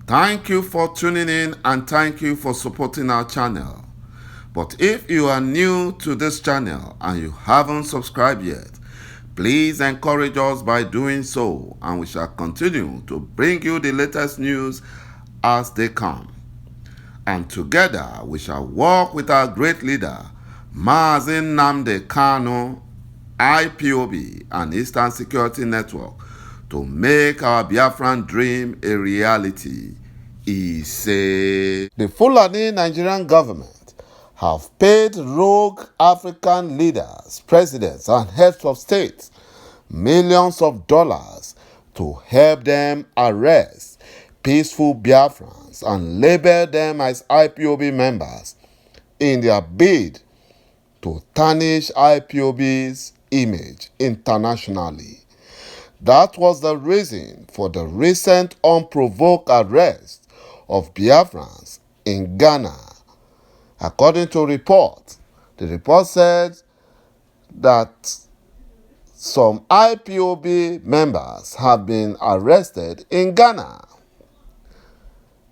Thank you for tuning in and thank you for supporting our channel. But if you are new to this channel and you haven't subscribed yet, please encourage us by doing so, and we shall continue to bring you the latest news as they come. And together we shall work with our great leader, Mazi Nnamdi Kanu, IPOB and Eastern Security Network, to make our Biafran dream a reality. He said, the Fulani Nigerian government have paid rogue African leaders, presidents, and heads of state millions of dollars to help them arrest peaceful Biafrans and label them as IPOB members in their bid to tarnish IPOB's image internationally. That was the reason for the recent unprovoked arrest of Biafrans in Ghana. According to report, the report said that some IPOB members have been arrested in Ghana.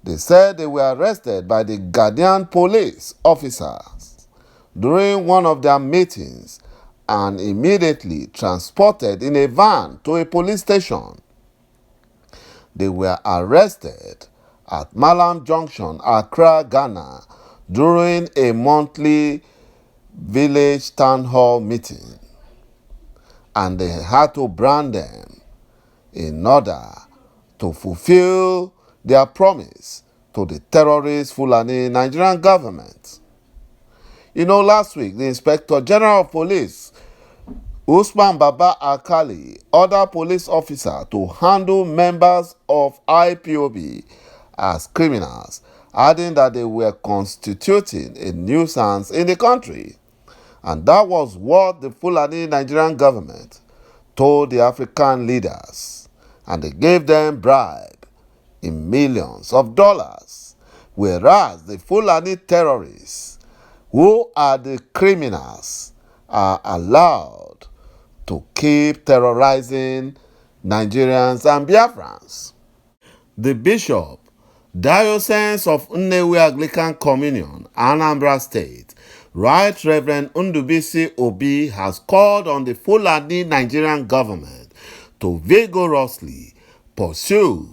They said they were arrested by the Ghanaian police officers during one of their meetings and immediately transported in a van to a police station. They were arrested at Mallam Junction, Accra, Ghana, during a monthly village town hall meeting, and they had to brand them in order to fulfill their promise to the terrorist Fulani Nigerian government. You know, last week, the Inspector General of Police, Usman Baba Alkali, ordered police officers to handle members of IPOB as criminals, adding that they were constituting a nuisance in the country. And that was what the Fulani Nigerian government told the African leaders. And they gave them bribe in millions of dollars. Whereas the Fulani terrorists, who are the criminals, are allowed to keep terrorizing Nigerians and Biafrans. The Bishop, Diocese of Nnewi Anglican Communion, Anambra State, Right Reverend Ndubisi Obi, has called on the Fulani Nigerian government to vigorously pursue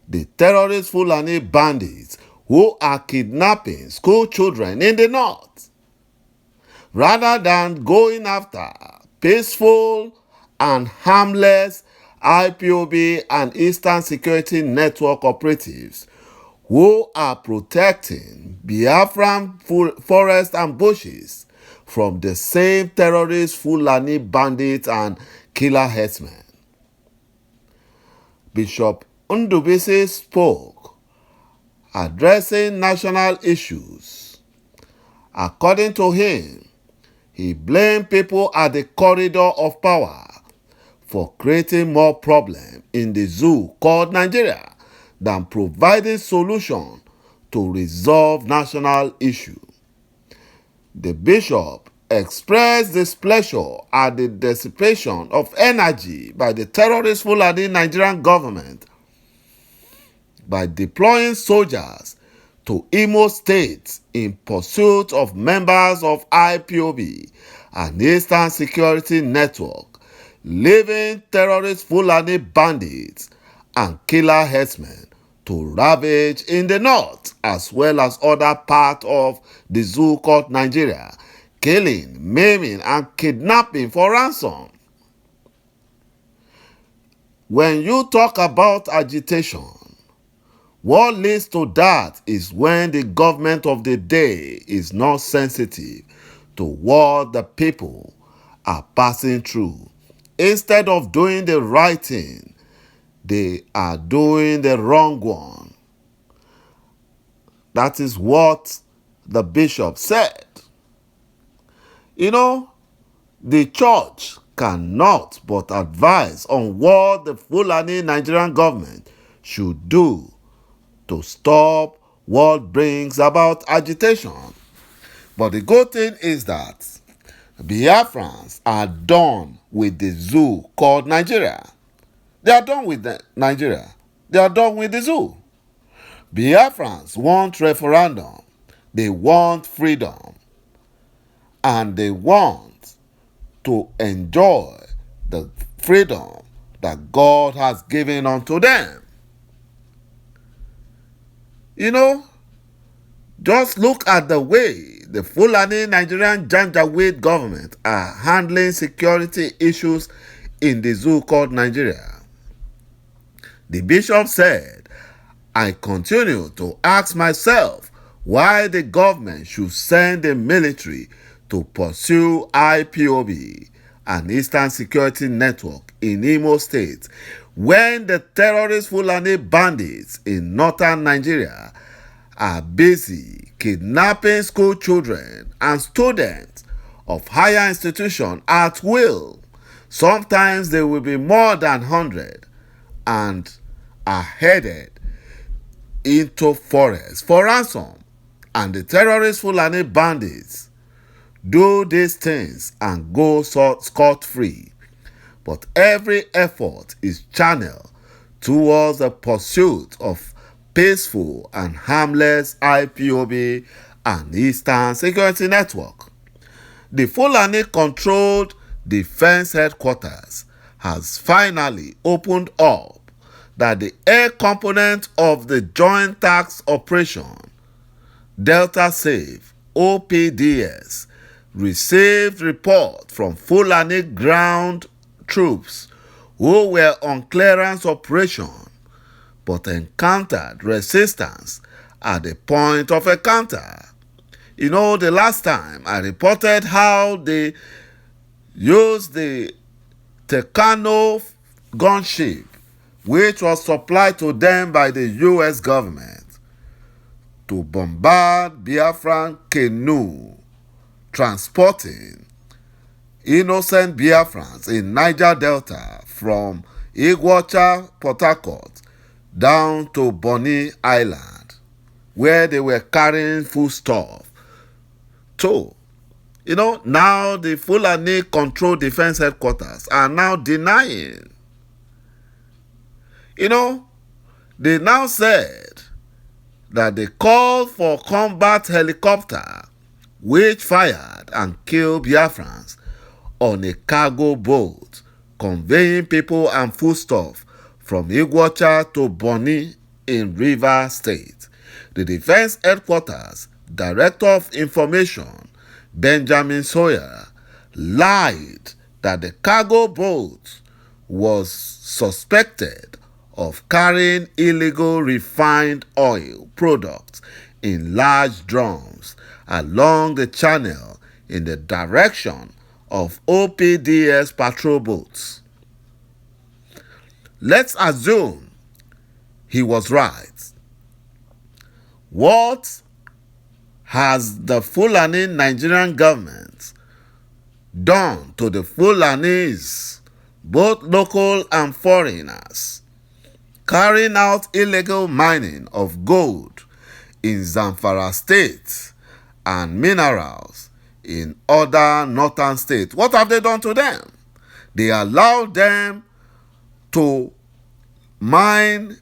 the terrorist Fulani bandits who are kidnapping school children in the north, rather than going after peaceful and harmless IPOB and Eastern Security Network operatives who are protecting Biafran forests and bushes from the same terrorist Fulani bandits and killer herdsmen. Bishop Ndubisi spoke, addressing national issues. According to him, he blamed people at the corridor of power for creating more problems in the zoo called Nigeria than providing solution to resolve national issue. The bishop expressed displeasure at the dissipation of energy by the terrorist Fulani Nigerian government by deploying soldiers to Imo State in pursuit of members of IPOB and Eastern Security Network, leaving terrorist Fulani bandits and killer herdsmen to ravage in the north as well as other parts of the zoo called Nigeria, killing, maiming, and kidnapping for ransom. When you talk about agitation, what leads to that is when the government of the day is not sensitive to what the people are passing through. Instead of doing the right thing, they are doing the wrong one. That is what the bishop said. You know, the church cannot but advise on what the Fulani Nigerian government should do to stop what brings about agitation. But the good thing is that Biafrans are done with the zoo called Nigeria. They are done with Nigeria. They are done with the zoo. Biafrans want referendum. They want freedom. And they want to enjoy the freedom that God has given unto them. You know, just look at the way the Fulani Nigerian Janjaweed government are handling security issues in the zoo called Nigeria. The bishop said, I continue to ask myself why the government should send the military to pursue IPOB, an Eastern Security Network in Imo State, when the terrorist Fulani bandits in northern Nigeria are busy kidnapping school children and students of higher institutions at will. Sometimes there will be more than 100 and are headed into forests for ransom. And the terrorist Fulani bandits do these things and go scot-free. But every effort is channeled towards the pursuit of peaceful and harmless IPOB and Eastern Security Network. The Fulani-controlled defense headquarters has finally opened up that the air component of the Joint Tax Operation, Delta Save, OPDS, received report from Fulani ground troops who were on clearance operation but encountered resistance at the point of encounter. You know, the last time I reported how they used the Tucano gunship, which was supplied to them by the U.S. government, to bombard Biafran canoe transporting innocent Biafrans in Niger Delta from Յ궈Ɂ, Port Harcourt, down to Bonny Island, where they were carrying foodstuff. So, you know, now the Fulani Control Defense Headquarters are now denying. You know, they now said that they called for combat helicopter which fired and killed Biafrans on a cargo boat conveying people and foodstuff from ＹГОCHA to Bonny in Rivers State. The Defense Headquarters Director of Information, Benjamin Sawyer, lied that the cargo boat was suspected of carrying illegal refined oil products in large drums along the channel in the direction of OPDS patrol boats. Let's assume he was right. What has the Fulani Nigerian government done to the Fulanis, both local and foreigners, carrying out illegal mining of gold in Zamfara State and minerals in other northern states? What have they done to them? They allowed them to mine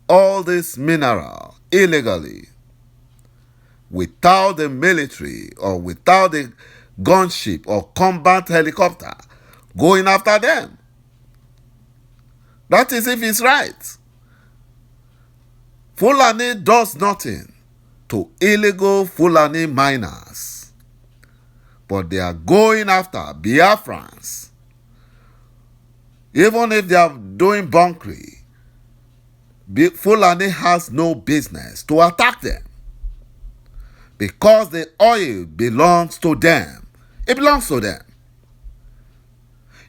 all this mineral illegally without the military or without the gunship or combat helicopter going after them. That is if it's right. Fulani does nothing to illegal Fulani miners, but they are going after Biafrans. Even if they are doing bunkery, Fulani has no business to attack them because the oil belongs to them. It belongs to them.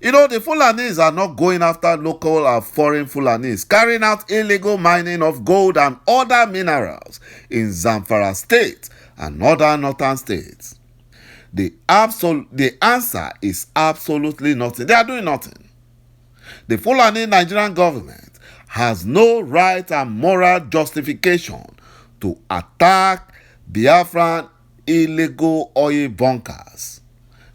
You know, the Fulanis are not going after local or foreign Fulanis, carrying out illegal mining of gold and other minerals in Zamfara State and other northern states. The answer is absolutely nothing. They are doing nothing. The Fulani Nigerian government has no right and moral justification to attack Biafran illegal oil bunkers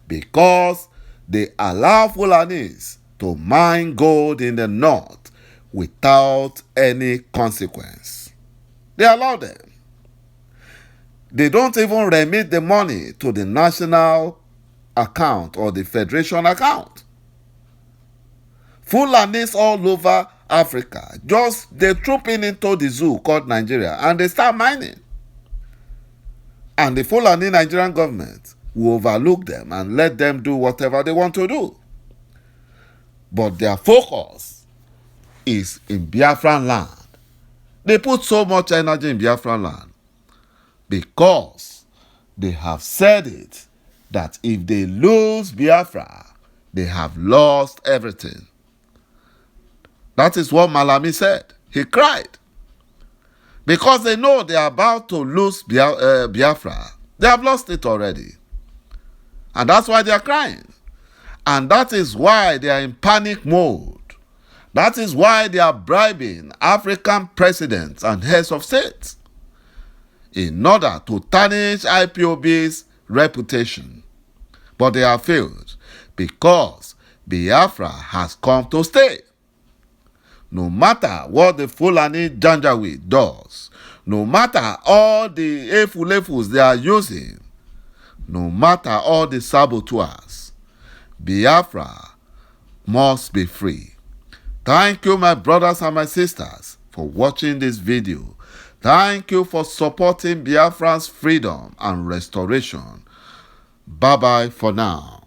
because they allow Fulanis to mine gold in the north without any consequence. They allow them. They don't even remit the money to the national account or the federation account. Fulanis all over Africa, just they trooping into the zoo called Nigeria and they start mining. And the Fulani Nigerian government will overlook them and let them do whatever they want to do. But their focus is in Biafran land. They put so much energy in Biafran land because they have said it that if they lose Biafra, they have lost everything. That is what Malami said. He cried. Because they know they are about to lose Biafra. They have lost it already. And that's why they are crying. And that is why they are in panic mode. That is why they are bribing African presidents and heads of states in order to tarnish IPOB's reputation. But they have failed because Biafra has come to stay. No matter what the Fulani Janjaweed does, no matter all the efulefus they are using, no matter all the saboteurs, Biafra must be free. Thank you, my brothers and my sisters, for watching this video. Thank you for supporting Biafran's freedom and restoration. Bye-bye for now.